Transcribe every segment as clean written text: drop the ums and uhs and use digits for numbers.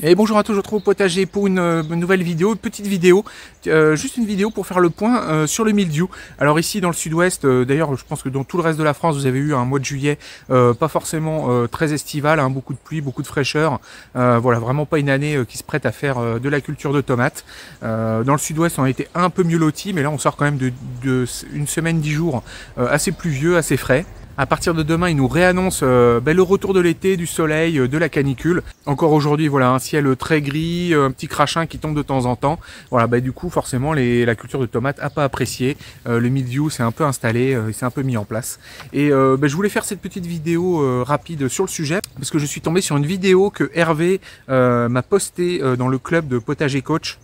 Et bonjour à tous, je vous retrouve au potager pour une nouvelle vidéo, une petite vidéo, juste une vidéo pour faire le point sur le mildiou. Alors ici dans le sud-ouest, d'ailleurs je pense que dans tout le reste de la France vous avez eu un mois de juillet pas forcément très estival, hein, beaucoup de pluie, beaucoup de fraîcheur, voilà, vraiment pas une année qui se prête à faire de la culture de tomates. Dans le sud-ouest on a été un peu mieux lotis, mais là on sort quand même de une semaine, 10 jours assez pluvieux, assez frais. À partir de demain, ils nous réannoncent le retour de l'été, du soleil, de la canicule. Encore aujourd'hui, voilà, un ciel très gris, un petit crachin qui tombe de temps en temps. Voilà, du coup, forcément, la culture de tomates n'a pas apprécié. Le mildiou s'est un peu installé, il s'est un peu mis en place. Et je voulais faire cette petite vidéo rapide sur le sujet, parce que je suis tombé sur une vidéo que Hervé m'a postée dans le club de Potager Coach.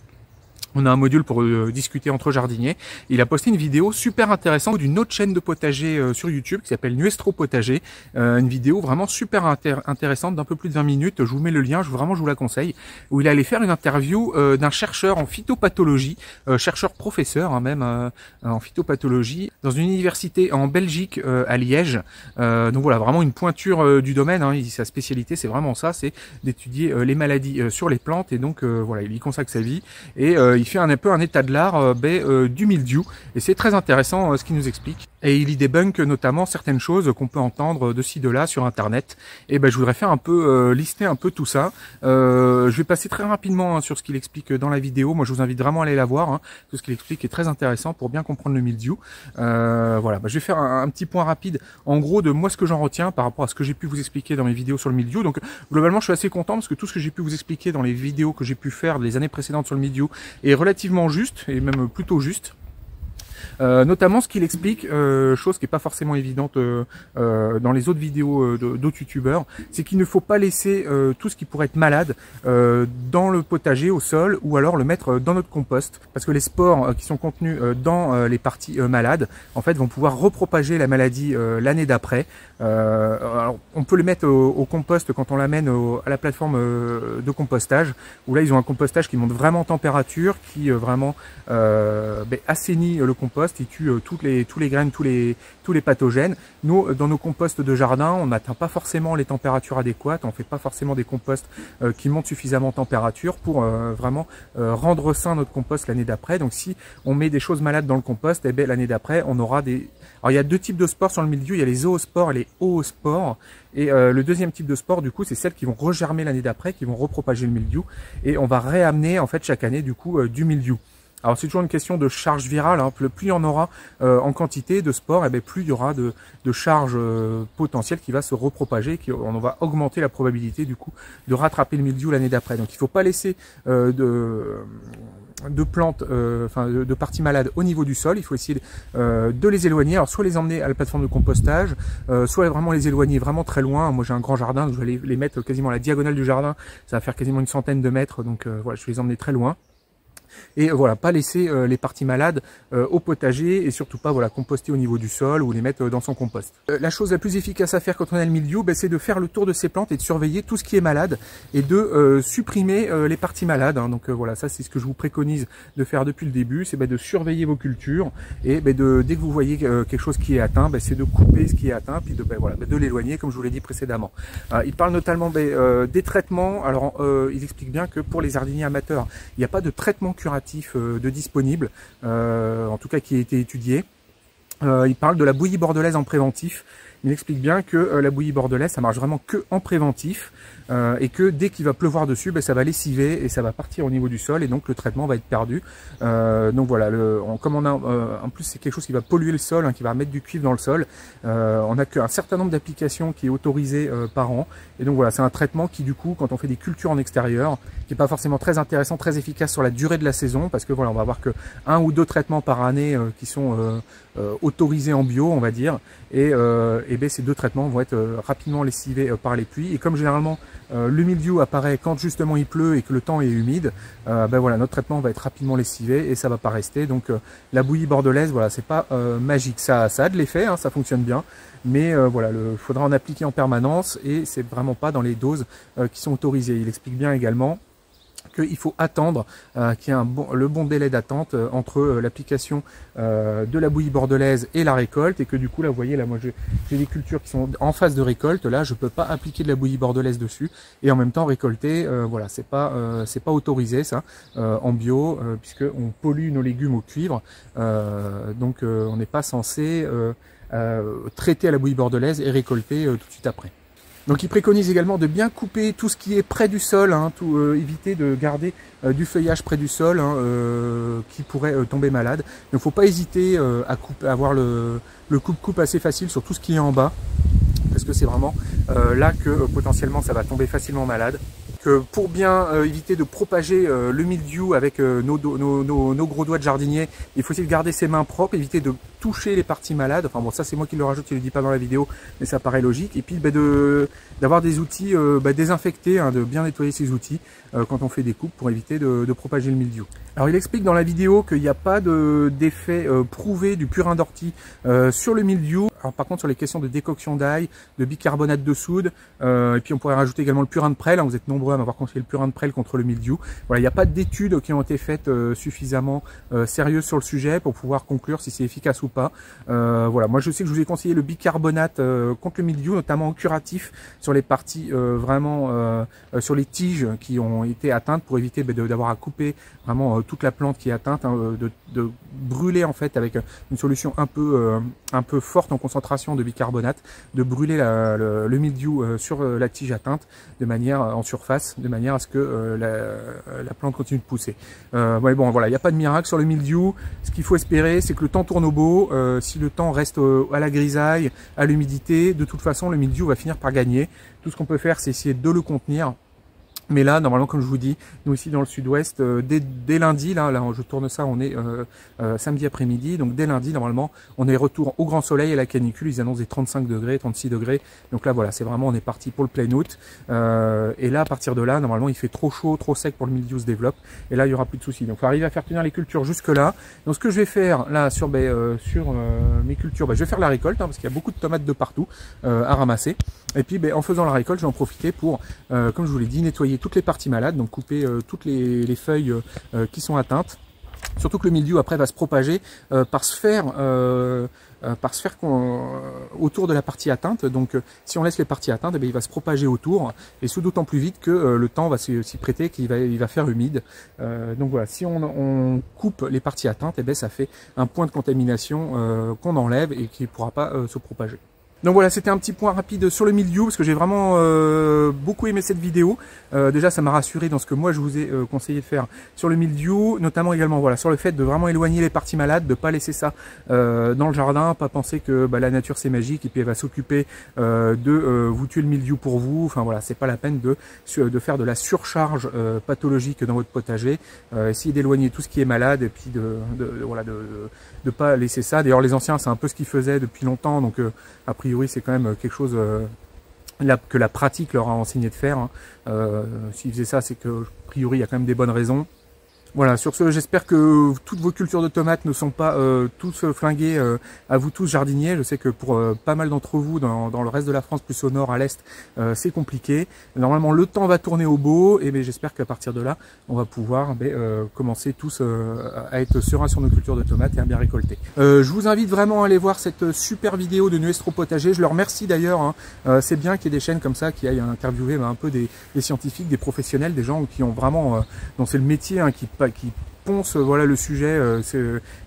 On a un module pour discuter entre jardiniers. Il a posté une vidéo super intéressante d'une autre chaîne de potager sur YouTube qui s'appelle Nuestro Potager. Une vidéo vraiment super intéressante d'un peu plus de 20 minutes. Je vous mets le lien, je vous la conseille. Où il allait faire une interview d'un chercheur en phytopathologie, chercheur professeur hein, même en phytopathologie, dans une université en Belgique à Liège. Donc voilà, vraiment une pointure du domaine. Hein. Sa spécialité c'est vraiment ça, c'est d'étudier les maladies sur les plantes. Et donc voilà, il y consacre sa vie. Et il fait un peu un état de l'art du mildiou et c'est très intéressant ce qu'il nous explique. Et il y débunk notamment certaines choses qu'on peut entendre de ci de là sur internet. Et je voudrais faire un peu lister un peu tout ça. Je vais passer très rapidement hein, sur ce qu'il explique dans la vidéo. Moi je vous invite vraiment à aller la voir. Hein. Tout ce qu'il explique est très intéressant pour bien comprendre le mildiou. Voilà, je vais faire un petit point rapide en gros de moi ce que j'en retiens par rapport à ce que j'ai pu vous expliquer dans mes vidéos sur le mildiou. Donc globalement je suis assez content parce que tout ce que j'ai pu vous expliquer dans les vidéos que j'ai pu faire les années précédentes sur le mildiou est relativement juste et même plutôt juste. Notamment ce qu'il explique, chose qui n'est pas forcément évidente dans les autres vidéos d'autres youtubeurs, c'est qu'il ne faut pas laisser tout ce qui pourrait être malade dans le potager, au sol, ou alors le mettre dans notre compost, parce que les spores qui sont contenus dans les parties malades, en fait, vont pouvoir repropager la maladie l'année d'après. Alors, on peut les mettre au compost quand on l'amène à la plateforme de compostage, où là ils ont un compostage qui monte vraiment en température, qui vraiment assainit le compost, il tue tous les graines, tous les pathogènes. Nous, dans nos composts de jardin, on n'atteint pas forcément les températures adéquates, on fait pas forcément des composts qui montent suffisamment en température pour vraiment rendre sain notre compost l'année d'après. Donc si on met des choses malades dans le compost, l'année d'après on aura des... Alors il y a deux types de spores sur le mildiou, il y a les zoospores et les oospores. Et le deuxième type de spores, du coup, c'est celles qui vont regermer l'année d'après, qui vont repropager le mildiou. Et on va réamener en fait chaque année du coup du mildiou. Alors c'est toujours une question de charge virale, hein. Plus il y en aura en quantité de spores, plus il y aura de charge potentielle qui va se repropager, on va augmenter la probabilité du coup de rattraper le mildiou l'année d'après. Donc il ne faut pas laisser de plantes, de parties malades au niveau du sol, il faut essayer de les éloigner, alors soit les emmener à la plateforme de compostage, soit vraiment les éloigner vraiment très loin. Moi j'ai un grand jardin, donc je vais les mettre quasiment à la diagonale du jardin, ça va faire quasiment une centaine de mètres, donc voilà, je vais les emmener très loin. Et voilà, pas laisser les parties malades au potager et surtout pas voilà, composter au niveau du sol ou les mettre dans son compost. La chose la plus efficace à faire quand on a le mildiou, c'est de faire le tour de ces plantes et de surveiller tout ce qui est malade et de supprimer les parties malades. Hein. Donc voilà, ça c'est ce que je vous préconise de faire depuis le début, c'est de surveiller vos cultures et dès que vous voyez quelque chose qui est atteint, c'est de couper ce qui est atteint puis de l'éloigner comme je vous l'ai dit précédemment. Il parle notamment des traitements. Alors il explique bien que pour les jardiniers amateurs, il n'y a pas de traitement curatif de disponible, en tout cas qui a été étudié. Il parle de la bouillie bordelaise en préventif. Il explique bien que la bouillie bordelaise, ça marche vraiment que en préventif et que dès qu'il va pleuvoir dessus, ça va lessiver et ça va partir au niveau du sol et donc le traitement va être perdu. Donc voilà, comme on a en plus c'est quelque chose qui va polluer le sol, hein, qui va mettre du cuivre dans le sol. On n'a qu'un certain nombre d'applications qui est autorisé par an et donc voilà, c'est un traitement qui du coup, quand on fait des cultures en extérieur, qui n'est pas forcément très intéressant, très efficace sur la durée de la saison, parce que voilà, on va avoir que 1 ou 2 traitements par année qui sont autorisés en bio, on va dire, et ces 2 traitements vont être rapidement lessivés par les pluies. Et comme généralement le mildiou apparaît quand justement il pleut et que le temps est humide, voilà, notre traitement va être rapidement lessivé et ça va pas rester. Donc la bouillie bordelaise, voilà, c'est pas magique, ça a de l'effet, hein, ça fonctionne bien, mais voilà, il faudra en appliquer en permanence et c'est vraiment pas dans les doses qui sont autorisées. Il explique bien également qu'il faut attendre, qu'il y a le bon délai d'attente entre l'application de la bouillie bordelaise et la récolte, et que du coup là vous voyez, là moi j'ai des cultures qui sont en phase de récolte, là je peux pas appliquer de la bouillie bordelaise dessus et en même temps récolter, voilà, c'est pas autorisé ça en bio, puisque on pollue nos légumes au cuivre, donc on n'est pas censé traiter à la bouillie bordelaise et récolter tout de suite après. Donc il préconise également de bien couper tout ce qui est près du sol, hein, éviter de garder du feuillage près du sol, hein, qui pourrait tomber malade. Il ne faut pas hésiter à avoir le coupe-coupe assez facile sur tout ce qui est en bas, parce que c'est vraiment là que potentiellement ça va tomber facilement malade. Que pour bien éviter de propager le mildiou avec nos gros doigts de jardinier, il faut essayer de garder ses mains propres, éviter de toucher les parties malades. Enfin bon, ça c'est moi qui le rajoute, je ne le dis pas dans la vidéo, mais ça paraît logique. Et puis d'avoir des outils désinfectés, hein, de bien nettoyer ces outils quand on fait des coupes pour éviter de propager le mildiou. Alors il explique dans la vidéo qu'il n'y a pas d'effet prouvé du purin d'ortie sur le mildiou. Alors par contre sur les questions de décoction d'ail, de bicarbonate de soude, et puis on pourrait rajouter également le purin de prêle, hein, vous êtes nombreux à m'avoir conseillé le purin de prêle contre le mildiou. Voilà, il n'y a pas d'études qui ont été faites suffisamment sérieuses sur le sujet pour pouvoir conclure si c'est efficace ou pas. Voilà, moi je sais que je vous ai conseillé le bicarbonate contre le mildiou, notamment en curatif sur les parties vraiment sur les tiges qui ont été atteintes, pour éviter d'avoir à couper vraiment toute la plante qui est atteinte, hein, de brûler en fait avec une solution un peu forte en concentration de bicarbonate, de brûler le mildiou sur la tige atteinte de manière en surface, de manière à ce que la plante continue de pousser. Ouais, bon voilà, il n'y a pas de miracle sur le mildiou. Ce qu'il faut espérer, c'est que le temps tourne au beau. Si le temps reste à la grisaille, à l'humidité, de toute façon le mildiou va finir par gagner. Tout ce qu'on peut faire, c'est essayer de le contenir. Mais là, normalement, comme je vous dis, nous ici dans le sud-ouest, dès lundi, là je tourne ça, on est samedi après-midi, donc dès lundi, normalement, on est retour au grand soleil et à la canicule. Ils annoncent des 35 degrés, 36 degrés. Donc là, voilà, c'est vraiment, on est parti pour le plein août. Et là, à partir de là, normalement, il fait trop chaud, trop sec pour le mildiou se développe. Et là, il y aura plus de soucis. Donc, il faut arriver à faire tenir les cultures jusque-là. Donc, ce que je vais faire là sur mes cultures, je vais faire la récolte, hein, parce qu'il y a beaucoup de tomates de partout à ramasser. Et puis, en faisant la récolte, je vais en profiter pour, comme je vous l'ai dit, nettoyer toutes les parties malades, donc couper toutes les feuilles qui sont atteintes. Surtout que le mildiou après va se propager par sphère autour de la partie atteinte. Donc si on laisse les parties atteintes, il va se propager autour, et ce d'autant plus vite que le temps va s'y prêter, qu'il va faire humide. Donc voilà, si on coupe les parties atteintes, ça fait un point de contamination qu'on enlève et qui ne pourra pas se propager. Donc voilà, c'était un petit point rapide sur le mildiou, parce que j'ai vraiment beaucoup aimé cette vidéo. Déjà, ça m'a rassuré dans ce que moi je vous ai conseillé de faire sur le mildiou, notamment également voilà sur le fait de vraiment éloigner les parties malades, de pas laisser ça dans le jardin, pas penser que la nature c'est magique et puis elle va s'occuper de vous tuer le mildiou pour vous. Enfin voilà, c'est pas la peine de faire de la surcharge pathologique dans votre potager. Essayez d'éloigner tout ce qui est malade et puis de pas laisser ça. D'ailleurs, les anciens, c'est un peu ce qu'ils faisaient depuis longtemps, donc a priori c'est quand même quelque chose que la pratique leur a enseigné de faire. Hein. S'ils faisaient ça, c'est que a priori il y a quand même des bonnes raisons. Voilà, sur ce, j'espère que toutes vos cultures de tomates ne sont pas tous flinguées à vous tous jardiniers. Je sais que pour pas mal d'entre vous, dans le reste de la France, plus au nord, à l'est, c'est compliqué. Normalement, le temps va tourner au beau, et j'espère qu'à partir de là, on va pouvoir commencer tous à être sereins sur nos cultures de tomates et à bien récolter. Je vous invite vraiment à aller voir cette super vidéo de Nuestro Potager. Je leur remercie d'ailleurs. Hein. C'est bien qu'il y ait des chaînes comme ça qui aillent interviewer un peu des scientifiques, des professionnels, des gens qui ont vraiment, dont c'est le métier, hein, qui poncent voilà le sujet,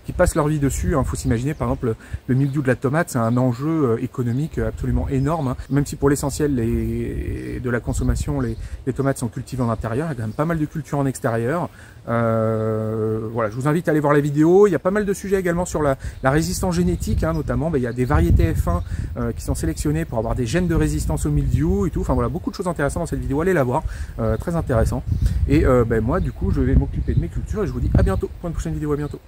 qui passent leur vie dessus. Il faut s'imaginer par exemple le mildiou de la tomate, c'est un enjeu économique absolument énorme, hein. Même si pour l'essentiel de la consommation les tomates sont cultivées en intérieur, il y a quand même pas mal de cultures en extérieur. Voilà, je vous invite à aller voir la vidéo. Il y a pas mal de sujets également sur la résistance génétique, hein, notamment il y a des variétés F1 qui sont sélectionnées pour avoir des gènes de résistance au mildiou et tout. Enfin voilà, beaucoup de choses intéressantes dans cette vidéo, allez la voir, très intéressant. Et moi du coup je vais m'occuper de mes cultures et je vous dis à bientôt pour une prochaine vidéo. À bientôt.